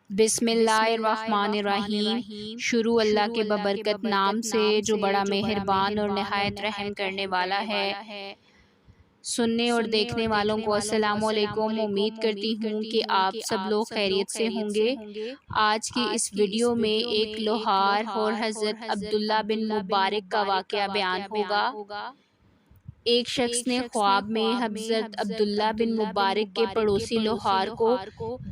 بسم اللہ الرحمن الرحیم۔ شروع اللہ کے ببرکت نام سے جو بڑا مہربان اور نہایت رحم کرنے والا ہے۔ سننے اور دیکھنے والوں کو السلام علیکم۔ امید کرتی ہوں کہ آپ سب لوگ خیریت سے ہوں گے۔ آج کی اس ویڈیو میں ایک لوہار اور حضرت عبداللہ بن مبارک کا واقعہ بیان ہوگا۔ ایک شخص نے خواب میں حضرت عبداللہ بن مبارک کے پڑوسی لوہار کو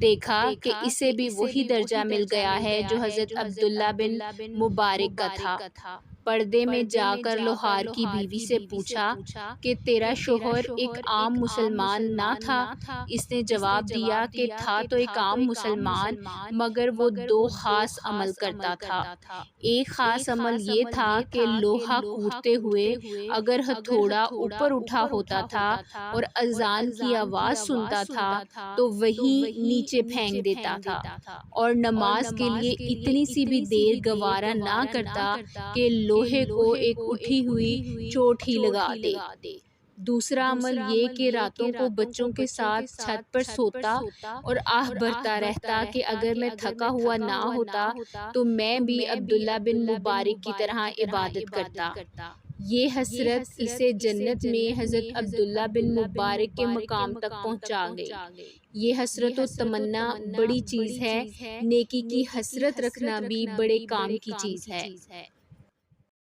دیکھا کہ اسے بھی وہی درجہ مل گیا ہے جو حضرت عبداللہ بن مبارک کا تھا۔ پردے میں جا کر لوہار کی بیوی سے پوچھا کہ تیرا شوہر ایک عام مسلمان نہ تھا؟ اس نے جواب دیا کہ تھا تو ایک عام مسلمان، مگر وہ دو خاص عمل کرتا تھا۔ ایک خاص عمل یہ تھا کہ لوہا کوٹتے ہوئے اگر ہتھوڑا اوپر اٹھا ہوتا تھا اور اذان کی آواز سنتا تھا تو وہی نیچے پھینک دیتا تھا، اور نماز کے لیے اتنی سی بھی دیر گوارا نہ کرتا کہ لوہے کو ایک اٹھی ہوئی چوٹ ہی لگا دے۔ دوسرا عمل یہ کہ راتوں کو بچوں کے ساتھ چھت پر سوتا اور آہ بھرتا رہتا کہ اگر میں تھکا ہوا نہ ہوتا تو میں بھی عبداللہ بن مبارک کی طرح عبادت کرتا۔ یہ حسرت اسے جنت میں حضرت عبداللہ بن مبارک کے مقام تک پہنچا گئی۔ یہ حسرت و تمنا بڑی چیز ہے، نیکی کی حسرت رکھنا بھی بڑے کام کی چیز ہے۔